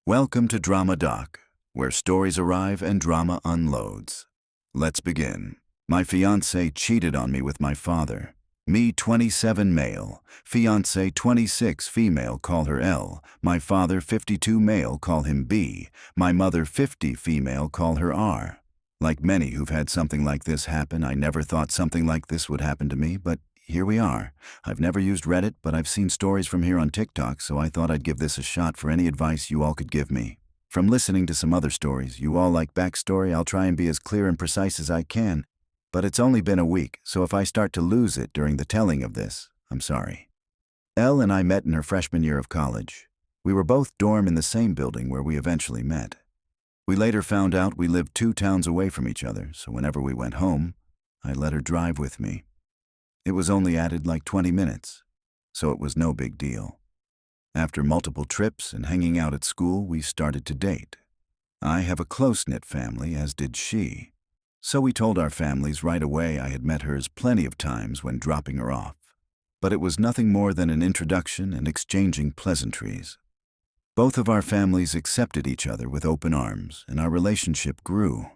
Welcome to Drama Doc, where stories arrive and drama unloads. Let's begin. My fiancé cheated on me with my father. Me, 27 male. Fiancé, 26 female, call her L. My father, 52 male, call him B. My mother, 50 female, call her R. Like many who've had something like this happen, I never thought something like this would happen to me, but here we are. I've never used Reddit, but I've seen stories from here on TikTok, so I thought I'd give this a shot for any advice you all could give me. From listening to some other stories, you all like backstory, I'll try and be as clear and precise as I can. But it's only been a week, so if I start to lose it during the telling of this, I'm sorry. Elle and I met in her freshman year of college. We were both dorm in the same building where we eventually met. We later found out we lived 2 towns away from each other, so whenever we went home, I let her drive with me. It was only added like 20 minutes, so it was no big deal. After multiple trips and hanging out at school, we started to date. I have a close-knit family, as did she. So we told our families right away I had met hers plenty of times when dropping her off. But it was nothing more than an introduction and exchanging pleasantries. Both of our families accepted each other with open arms, and our relationship grew.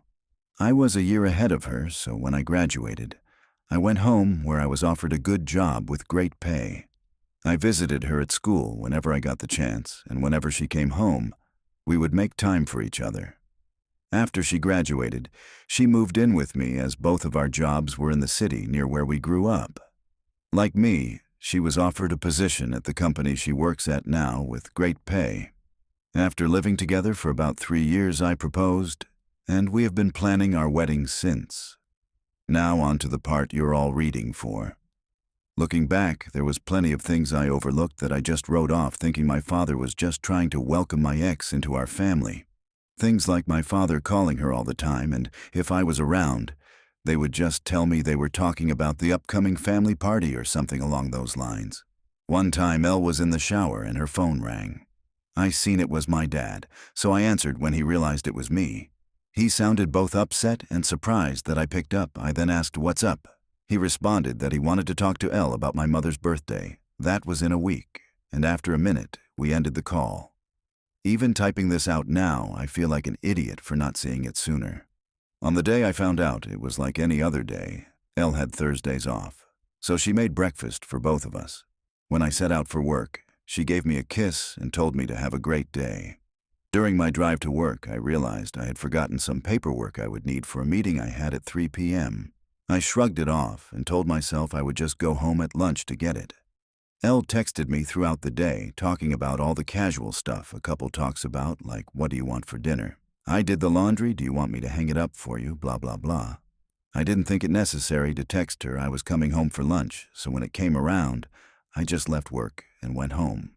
I was a year ahead of her, so when I graduated, I went home where I was offered a good job with great pay. I visited her at school whenever I got the chance, and whenever she came home, we would make time for each other. After she graduated, she moved in with me as both of our jobs were in the city near where we grew up. Like me, she was offered a position at the company she works at now with great pay. After living together for about 3 years, I proposed, and we have been planning our wedding since. Now on to the part you're all reading for. Looking back, there was plenty of things I overlooked that I just wrote off thinking my father was just trying to welcome my ex into our family. Things like my father calling her all the time, and if I was around, they would just tell me they were talking about the upcoming family party or something along those lines. One time, Elle was in the shower and her phone rang. I seen it was my dad, so I answered when he realized it was me. He sounded both upset and surprised that I picked up. I then asked, "What's up?" He responded that he wanted to talk to Elle about my mother's birthday. That was in a week, and after a minute, we ended the call. Even typing this out now, I feel like an idiot for not seeing it sooner. On the day I found out, it was like any other day. Elle had Thursdays off, so she made breakfast for both of us. When I set out for work, she gave me a kiss and told me to have a great day. During my drive to work, I realized I had forgotten some paperwork I would need for a meeting I had at 3 p.m. I shrugged it off and told myself I would just go home at lunch to get it. Elle texted me throughout the day, talking about all the casual stuff a couple talks about, like, "What do you want for dinner? I did the laundry, do you want me to hang it up for you, blah blah blah." I didn't think it necessary to text her I was coming home for lunch, so when it came around, I just left work and went home.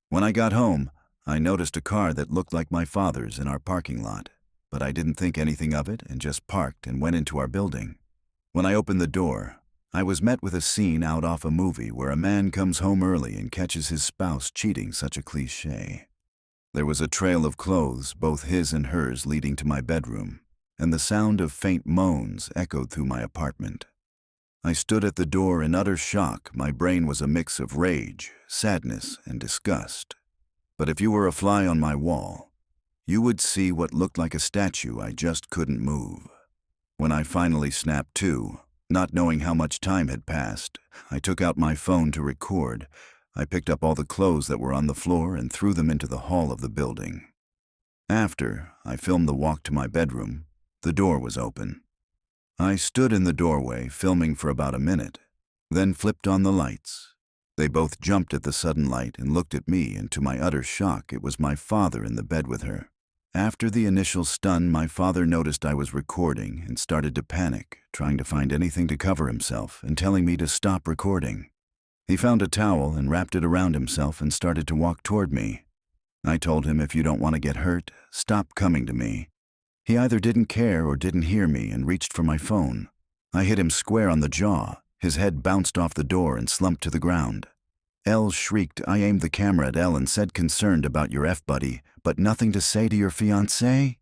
When I got home, I noticed a car that looked like my father's in our parking lot, but I didn't think anything of it and just parked and went into our building. When I opened the door, I was met with a scene out off a movie where a man comes home early and catches his spouse cheating, such a cliché. There was a trail of clothes, both his and hers, leading to my bedroom, and the sound of faint moans echoed through my apartment. I stood at the door in utter shock. My brain was a mix of rage, sadness, and disgust. But if you were a fly on my wall, you would see what looked like a statue I just couldn't move. When I finally snapped to, not knowing how much time had passed, I took out my phone to record. I picked up all the clothes that were on the floor and threw them into the hall of the building. After I filmed the walk to my bedroom, the door was open. I stood in the doorway, filming for about a minute, then flipped on the lights. They both jumped at the sudden light and looked at me, and to my utter shock, it was my father in the bed with her. After the initial stun, my father noticed I was recording and started to panic, trying to find anything to cover himself and telling me to stop recording. He found a towel and wrapped it around himself and started to walk toward me. I told him, "If you don't want to get hurt, stop coming to me." He either didn't care or didn't hear me and reached for my phone. I hit him square on the jaw. His head bounced off the door and slumped to the ground. Elle shrieked. I aimed the camera at Elle and said, "Concerned about your F-buddy, but nothing to say to your fiancé?"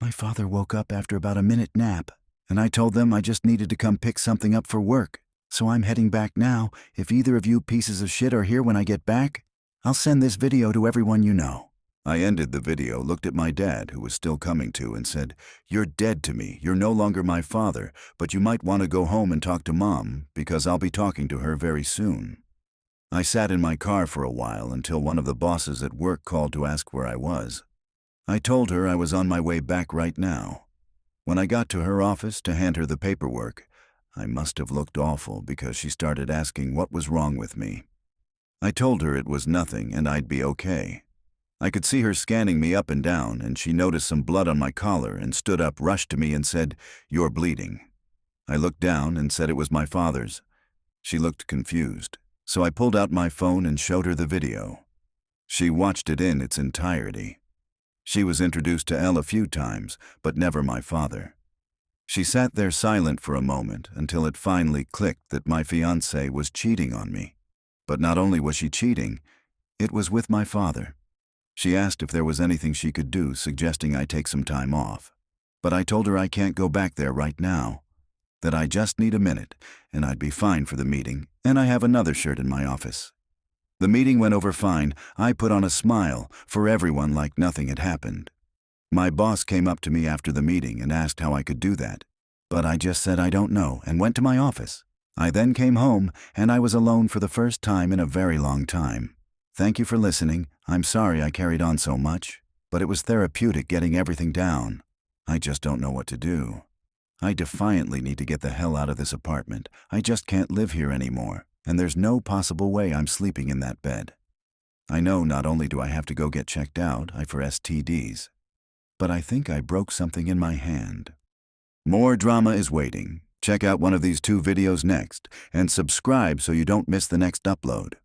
My father woke up after about a minute nap, and I told them I just needed to come pick something up for work. So I'm heading back now. If either of you pieces of shit are here when I get back, I'll send this video to everyone you know. I ended the video, looked at my dad, who was still coming to, and said, "You're dead to me. You're no longer my father, but you might want to go home and talk to Mom, because I'll be talking to her very soon." I sat in my car for a while until one of the bosses at work called to ask where I was. I told her I was on my way back right now. When I got to her office to hand her the paperwork, I must have looked awful because she started asking what was wrong with me. I told her it was nothing and I'd be okay. I could see her scanning me up and down, and she noticed some blood on my collar and stood up, rushed to me and said, "You're bleeding." I looked down and said it was my father's. She looked confused, so I pulled out my phone and showed her the video. She watched it in its entirety. She was introduced to Elle a few times, but never my father. She sat there silent for a moment until it finally clicked that my fiancée was cheating on me. But not only was she cheating, it was with my father. She asked if there was anything she could do, suggesting I take some time off. But I told her I can't go back there right now, that I just need a minute, and I'd be fine for the meeting, and I have another shirt in my office. The meeting went over fine. I put on a smile for everyone like nothing had happened. My boss came up to me after the meeting and asked how I could do that, but I just said I don't know and went to my office. I then came home, and I was alone for the first time in a very long time. Thank you for listening. I'm sorry I carried on so much, but it was therapeutic getting everything down. I just don't know what to do. I defiantly need to get the hell out of this apartment. I just can't live here anymore, and there's no possible way I'm sleeping in that bed. I know not only do I have to go get checked out, for STDs, but I think I broke something in my hand. More drama is waiting. Check out one of these 2 videos next, and subscribe so you don't miss the next upload.